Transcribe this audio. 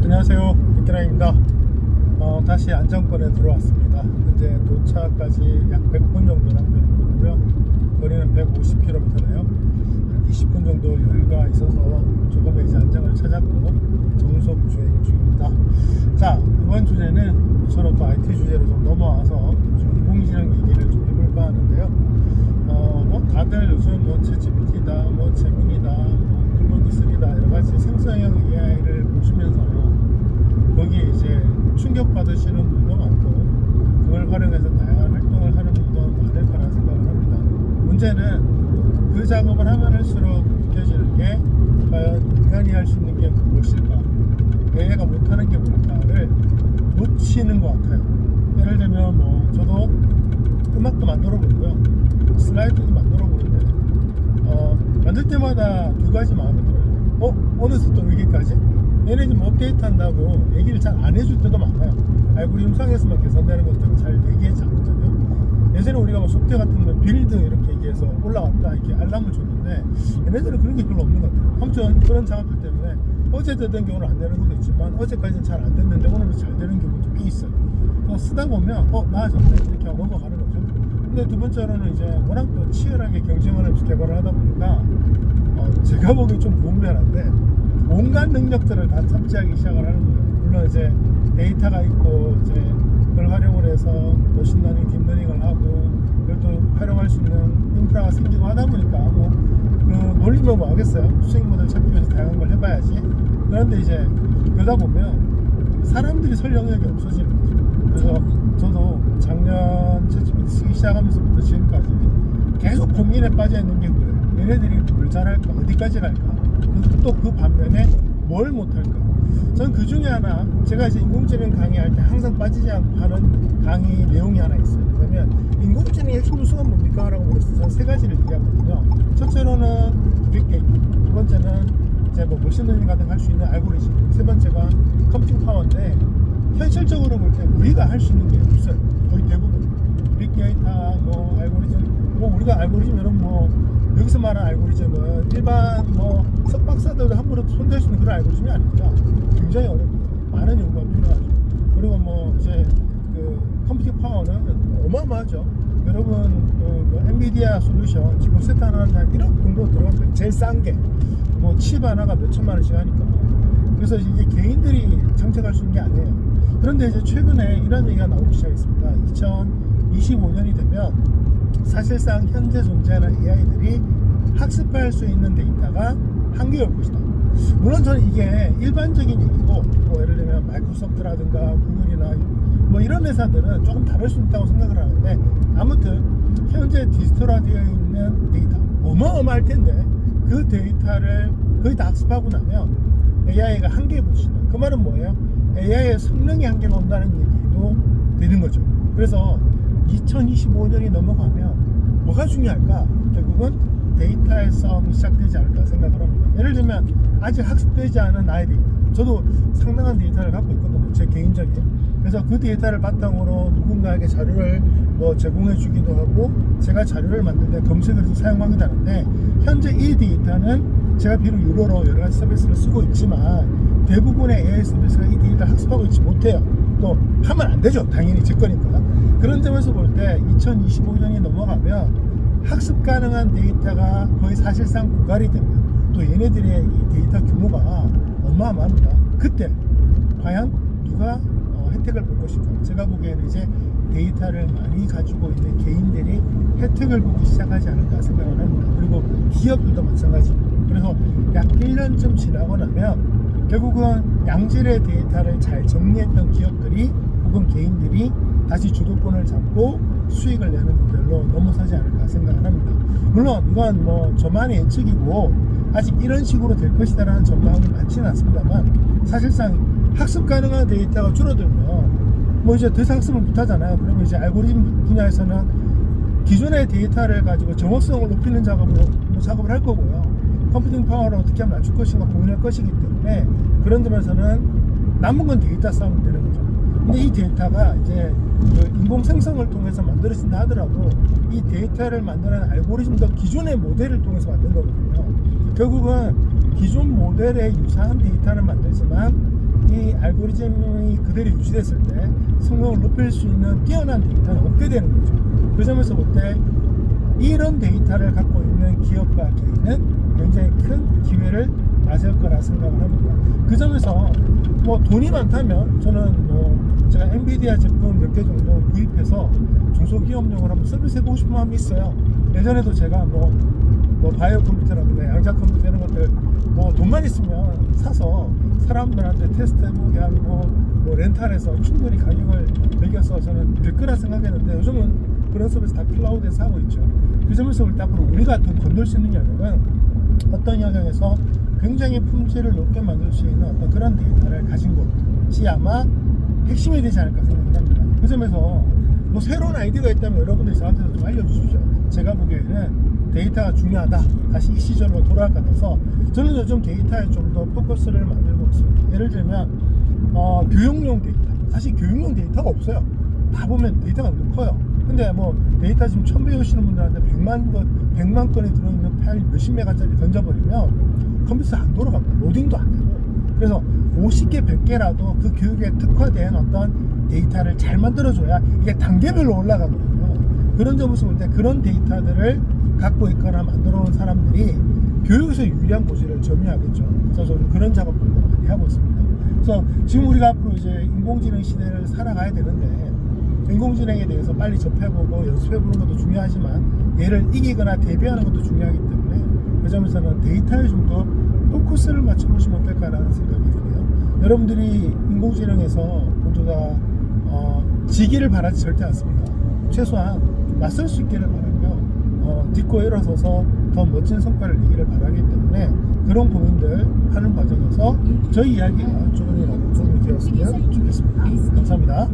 안녕하세요, 백기라입니다. 다시 안정권에 들어왔습니다. 현재 도착까지 약 100분 정도 남겨놓은 거고요. 거리는 150km네요. 20분 정도 여유가 있어서 조금 이제 안정을 찾았고 정속 주행 중입니다. 자, 이번 주제는 저는 또 IT 주제로 좀 넘어와서 요즘 인공지능 얘기를 좀 해볼까 하는데요. 다들 요즘 챗GPT다, 제민이다, 클로드3다 여러가지 생성형 AI를 보시면서 거기에 이제 충격받으시는 분도 많고 그걸 활용해서 다양한 활동을 하는 분도 많을 거라 생각을 합니다. 문제는 그 작업을 하면 할수록 느껴지는 게 과연 인간이 할 수 있는 게 무엇일까, AI가 못하는 게 뭘까를 놓치는 것 같아요. 예를 들면 저도 음악도 만들어 보고요, 슬라이드도 만들어 보는데 만들 때마다 두 가지 마음이 들어요. 어느새 또 여기까지? 얘네 지금 업데이트 한다고 얘기를 잘 안 해줄 때도 많아요. 알고리즘 상에서만 개선되는 것들은 잘 얘기하지 않거든요. 예전에 우리가 소프트웨어 같은 거 빌드 이렇게 얘기해서 올라왔다 이렇게 알람을 줬는데 얘네들은 그런 게 별로 없는 것 같아요. 아무튼 그런 작업들 때문에 어제 되던 경우는 안 되는 것도 있지만 어제까지는 잘 안 됐는데 오늘은 잘 되는 경우도 꽤 있어요. 쓰다 보면 나아졌네 이렇게 하고 넘어가는 거죠. 근데 두 번째로는 이제 워낙 또 치열하게 경쟁을 하면서 개발을 하다 보니까 제가 보기엔 좀 보편한데 온갖 능력들을 다 탑재하기 시작을 하는 거예요. 물론 이제 데이터가 있고 이제 그걸 활용을 해서 머신러닝, 딥러닝을 하고 그걸 또 활용할 수 있는 인프라가 생기고 하다 보니까 그 논리면 뭐 하겠어요. 수익 모델 찾기 위해서 다양한 걸 해봐야지. 그런데 이제 그러다 보면 사람들이 설 영역이 없어지는 거죠. 그래서 저도 작년 챗GPT 쓰기 시작하면서부터 지금까지 계속 고민에 빠져 있는 게 그래요. 얘네들이 뭘 잘할까, 어디까지 갈까, 또 그 반면에 뭘 못할까. 전 그 중에 하나, 제가 이제 인공지능 강의할 때 항상 빠지지 않고 하는 강의 내용이 하나 있어요. 그러면 인공지능의 핵심 요소가 뭡니까? 라고 물었을 때 저는 세 가지를 얘기하거든요. 첫째로는 빅데이터, 두 번째는 이제 머신러닝 같은 할 수 있는 알고리즘, 세 번째가 컴퓨팅 파워인데 현실적으로 볼 때 우리가 할 수 있는 게 없어요. 거의 대부분 빅데이터, 알고리즘, 우리가 알고리즘 여러분 여기서 말하는 알고리즘은 일반 석박사들도 함부로 손댈 수 있는 그런 알고리즘이 아닙니다. 굉장히 어렵고 많은 연구가 필요하죠. 그리고 이제 그 컴퓨팅 파워는 어마어마하죠. 여러분 엔비디아 솔루션 지금 세트 하나는 한 1억 정도 들어가면 제일 싼 게 칩 하나가 몇 천만 원씩 하니까. 그래서 이게 개인들이 장착할 수 있는 게 아니에요. 그런데 이제 최근에 이런 얘기가 나오기 시작했습니다. 2025년이 되면 사실상 현재 존재하는 AI들이 학습할 수 있는 데이터가 한계가 올 것이다. 물론 저는 이게 일반적인 얘기고 예를 들면 마이크로소프트라든가 구글이나 이런 회사들은 조금 다를 수 있다고 생각을 하는데, 아무튼 현재 디지털화되어 있는 데이터 어마어마할 텐데 그 데이터를 거의 다 학습하고 나면 AI가 한계에 부딪힌다. 그 말은 뭐예요? AI의 성능이 한계가 온다는 얘기도 되는 거죠. 그래서 2025년이 넘어가면 뭐가 중요할까? 결국은 데이터의 싸움이 시작되지 않을까 생각을 합니다. 예를 들면 아직 학습되지 않은 나의 데이터, 저도 상당한 데이터를 갖고 있거든요. 제 개인적인. 그래서 그 데이터를 바탕으로 누군가에게 자료를 제공해 주기도 하고 제가 자료를 만들 때 검색을 해서 사용하기도 하는데, 현재 이 데이터는 제가 비록 유료로 여러 가지 서비스를 쓰고 있지만 대부분의 AI 서비스가 이 데이터를 학습하고 있지 못해요. 또 하면 안 되죠. 당연히 제 거니까. 그런 점에서 볼 때 2025년이 넘어가면 학습 가능한 데이터가 거의 사실상 고갈이 되면 또 얘네들의 이 데이터 규모가 어마어마합니다. 그때 과연 누가 혜택을 볼 것인가? 제가 보기에는 이제 데이터를 많이 가지고 있는 개인들이 혜택을 보기 시작하지 않을까 생각을 합니다. 그리고 기업들도 마찬가지입니다. 그래서 약 1년쯤 지나고 나면 결국은 양질의 데이터를 잘 정리했던 기업들이 혹은 개인들이 다시 주도권을 잡고 수익을 내는 모델로 넘어서지 않을까 생각을 합니다. 물론 이건 저만의 예측이고 아직 이런 식으로 될 것이다라는 전망이 많지는 않습니다만, 사실상 학습 가능한 데이터가 줄어들면 이제 더 이상 학습을 못하잖아요. 그러면 이제 알고리즘 분야에서는 기존의 데이터를 가지고 정확성을 높이는 작업을 할 거고요. 컴퓨팅 파워를 어떻게 하면 낮출 것인가 고민할 것이기 때문에 그런 점에서는 남은 건 데이터 싸움이 되는 거죠. 근데 이 데이터가 이제 인공 생성을 통해서 만들어진다 하더라도 이 데이터를 만드는 알고리즘도 기존의 모델을 통해서 만든 거거든요. 결국은 기존 모델에 유사한 데이터를 만들지만 이 알고리즘이 그대로 유지됐을 때 성능을 높일 수 있는 뛰어난 데이터는 없게 되는 거죠. 그 점에서 볼 때 이런 데이터를 갖고 있는 기업과 개인은 굉장히 큰 기회를 맞을 거라 생각을 합니다. 그 점에서 뭐 돈이 많다면 저는 뭐 제가 엔비디아 제품 몇 개 정도 구입해서 중소기업용으로 한번 서비스해보고 싶은 마음이 있어요. 예전에도 제가 뭐 바이오 컴퓨터라든가 양자 컴퓨터 이런 것들 뭐 돈만 있으면 사서 사람들한테 테스트 해보게 하고 뭐 렌탈해서 충분히 가격을 매겨서 저는 될 거라 생각했는데 요즘은 그런 서비스 다 클라우드에서 하고 있죠. 그 점에서 볼 때 앞으로 우리가 더 건들 수 있는 영역은 어떤 영역에서 굉장히 품질을 높게 만들 수 있는 어떤 그런 데이터를 가진 것이 아마 핵심이 되지 않을까 생각을 합니다. 그 점에서 뭐 새로운 아이디어가 있다면 여러분들이 저한테도 좀 알려주십시오. 제가 보기에는 데이터가 중요하다. 다시 이 시절로 돌아갈 것 같아서 저는 요즘 데이터에 좀 더 포커스를 만들고 있습니다. 예를 들면 교육용 데이터. 사실 교육용 데이터가 없어요. 다 보면 데이터가 너무 커요. 근데 뭐 데이터 지금 처음 배우시는 분들한테 100만 건이 들어있는 파일 몇십 메가짜리 던져버리면 컴퓨터 안 돌아갑니다. 로딩도 안 되고. 그래서 50개, 100개라도 그 교육에 특화된 어떤 데이터를 잘 만들어줘야 이게 단계별로 올라가거든요. 그런 점에서 볼 때 그런 데이터들을 갖고 있거나 만들어 놓은 사람들이 교육에서 유리한 고지를 점유하겠죠. 그래서 저는 그런 작업들도 많이 하고 있습니다. 그래서 지금 우리가 앞으로 이제 인공지능 시대를 살아가야 되는데 인공지능에 대해서 빨리 접해보고 연습해보는 것도 중요하지만 얘를 이기거나 대비하는 것도 중요하기 때문에 그 점에서는 데이터에 좀 더 포커스를 맞춰보시면 어떨까라는 생각이 드네요. 여러분들이 인공지능에서 모두 다 지기를 바라지 절대 않습니다. 최소한 맞설 수 있기를 바라고요. 딛고 일어서서 더 멋진 성과를 내기를 바라기 때문에 그런 고민들 하는 과정에서 저희 이야기가 조금이라도 도움이 되었으면 좋겠습니다. 감사합니다.